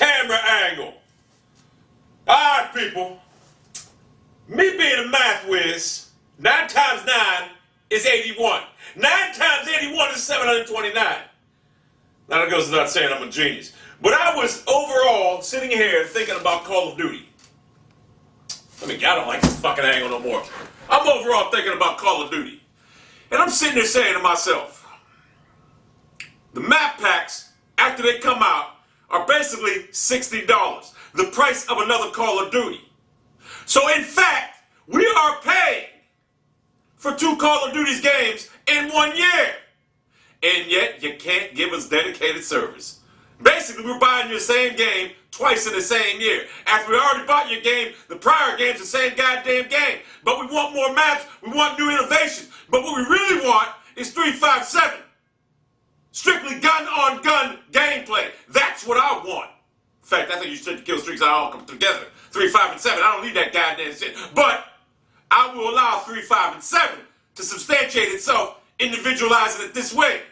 camera angle. Alright, people. Me being a math whiz, 9 times 9 is 81. 9 times 81 is 729. Now that goes without saying I'm a genius. But I was overall sitting here thinking about Call of Duty. I don't like this fucking angle no more. I'm overall thinking about Call of Duty. And I'm sitting there saying to myself, the map packs, after they come out, are basically $60. The price of another Call of Duty. So in fact, we are paying for 2 Call of Duty's games in 1 year. And yet, you can't give us dedicated service. Basically, we're buying your same game twice in the same year. After we already bought your game, the prior game's the same goddamn game. But we want more maps, we want new innovations. But what we really want is 357. Strictly gun-on-gun gameplay. That's what I want. In fact, I think you should kill streaks all come together. 3, 5, and 7. I don't need that goddamn shit. But I will allow 3, 5, and 7 to substantiate itself, individualizing it this way.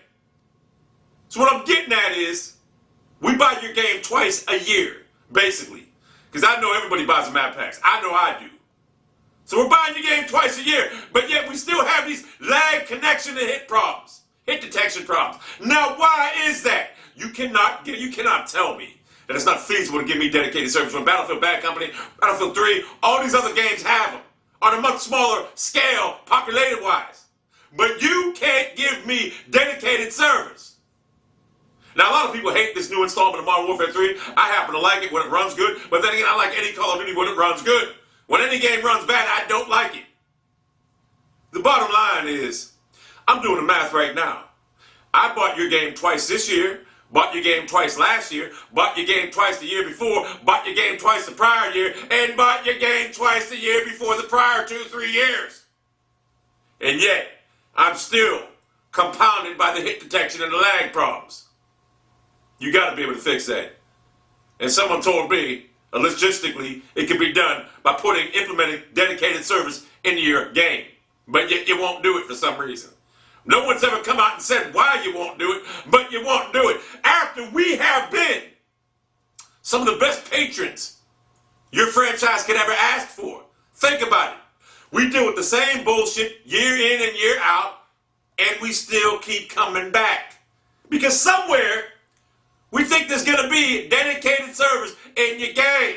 So what I'm getting at is, we buy your game twice a year, basically. Because I know everybody buys the map packs. I know I do. So we're buying your game twice a year, but yet we still have these lag, connection, and hit problems. Hit detection problems. Now, why is that? You cannot tell me that it's not feasible to give me dedicated service when Battlefield Bad Company, Battlefield 3, all these other games have them on a much smaller scale, populated-wise. But you can't give me dedicated service. Now, a lot of people hate this new installment of Modern Warfare 3. I happen to like it when it runs good, but then again, I like any Call of Duty when it runs good. When any game runs bad, I don't like it. The bottom line is, I'm doing the math right now. I bought your game twice this year, bought your game twice last year, bought your game twice the year before, bought your game twice the prior year, and bought your game twice the year before the prior 2-3 years. And yet, I'm still compounded by the hit detection and the lag problems. You got to be able to fix that. And someone told me, logistically, it can be done by implementing dedicated service into your game. But yet you won't do it for some reason. No one's ever come out and said why you won't do it, but you won't do it. After we have been some of the best patrons your franchise could ever ask for. Think about it. We deal with the same bullshit year in and year out, and we still keep coming back. Because somewhere, we think there's going to be dedicated service in your game.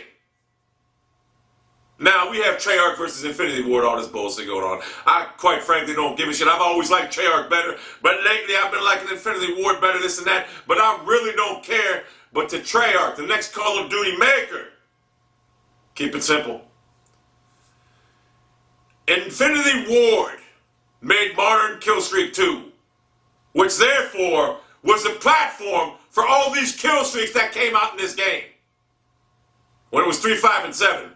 Now, we have Treyarch versus Infinity Ward, all this bullshit going on. I, quite frankly, don't give a shit. I've always liked Treyarch better, but lately I've been liking Infinity Ward better, this and that. But I really don't care. But to Treyarch, the next Call of Duty maker, keep it simple. Infinity Ward made Modern Killstreak 2, which therefore was the platform for all these kill streaks that came out in this game. When it was 3, 5, and 7.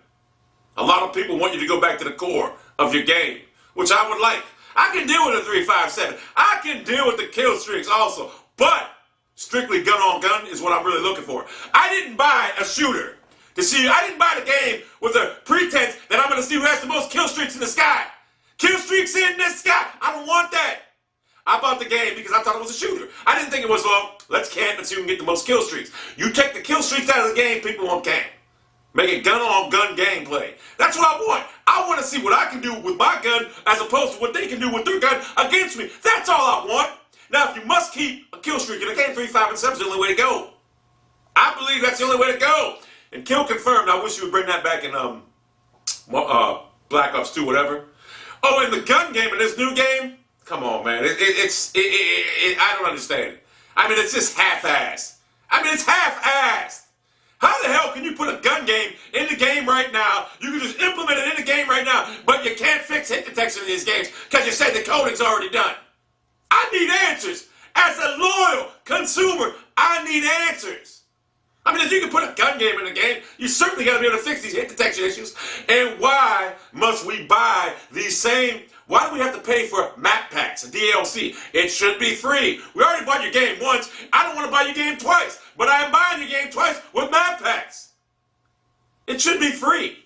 A lot of people want you to go back to the core of your game, which I would like. I can deal with a 3, 5, 7. I can deal with the kill streaks also. But strictly gun on gun is what I'm really looking for. I didn't buy a shooter to see. I didn't buy the game with a pretense that I'm going to see who has the most kill streaks in the sky. Kill streaks in the sky. I don't want that. I bought the game because I thought it was a shooter. I didn't think it was, well, let's camp and see who can get the most kill streaks. You take the kill streaks out of the game, people won't camp. Make it gun-on-gun gameplay. That's what I want. I want to see what I can do with my gun as opposed to what they can do with their gun against me. That's all I want. Now, if you must keep a kill streak in a game, 3, 5, and 7 is the only way to go. I believe that's the only way to go. And kill confirmed. I wish you would bring that back in Black Ops 2, whatever. Oh, in the gun game, in this new game? Come on, man. I don't understand it. I mean, it's just half-assed. It's half-assed. How the hell can you put a gun game in the game right now? You can just implement it in the game right now, but you can't fix hit detection in these games because you said the coding's already done. I need answers. As a loyal consumer, I need answers. If you can put a gun game in the game, you certainly got to be able to fix these hit detection issues. And why must we buy these same... Why do we have to pay for map packs, a DLC? It should be free. We already bought your game once. I don't want to buy your game twice, but I am buying your game twice with map packs. It should be free.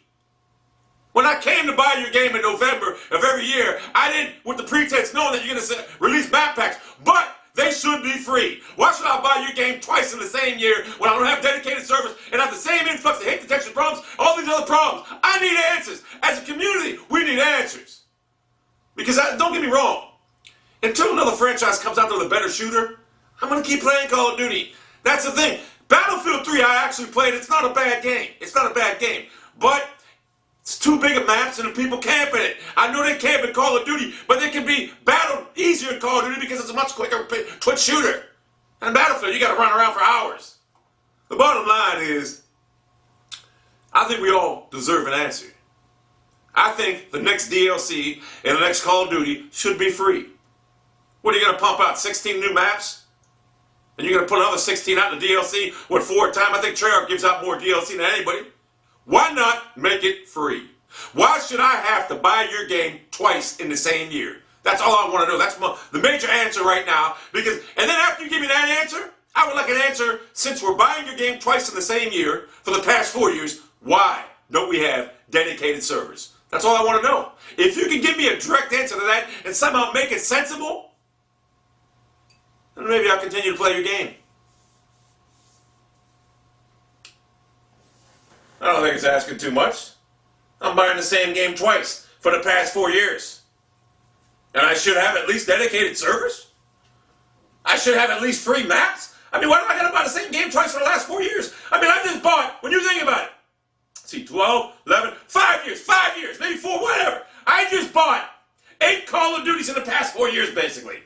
When I came to buy your game in November of every year, I didn't, with the pretense knowing that you're going to release map packs, but They should be free. Why should I buy your game twice in the same year when I don't have dedicated servers and have the same influx of hate detection problems, all these other problems? I need answers. As a community, we need answers. Because, don't get me wrong, until another franchise comes out with a better shooter, I'm going to keep playing Call of Duty. That's the thing. Battlefield 3 I actually played. It's not a bad game. It's not a bad game. But it's too big of maps and the people camp in it. I know they camp in Call of Duty, but they can be battled easier in Call of Duty because it's a much quicker twitch shooter. And Battlefield, you got to run around for hours. The bottom line is, I think we all deserve an answer. I think the next DLC and the next Call of Duty should be free. What, are you going to pump out 16 new maps? And you're going to put another 16 out in the DLC? What, 4 times? I think Treyarch gives out more DLC than anybody. Why not make it free? Why should I have to buy your game twice in the same year? That's all I want to know. That's the major answer right now. And then after you give me that answer, I would like an answer, since we're buying your game twice in the same year for the past 4 years, why don't we have dedicated servers? That's all I want to know. If you can give me a direct answer to that and somehow make it sensible, then maybe I'll continue to play your game. I don't think it's asking too much. I'm buying the same game twice for the past 4 years. And I should have at least dedicated servers? I should have at least free maps? I mean, why do I gotta buy the same game twice for the last 4 years? I mean, I just bought, when you think about it, see, 12, 11, 5 years, maybe 4, whatever. I just bought 8 Call of Duties in the past 4 years, basically.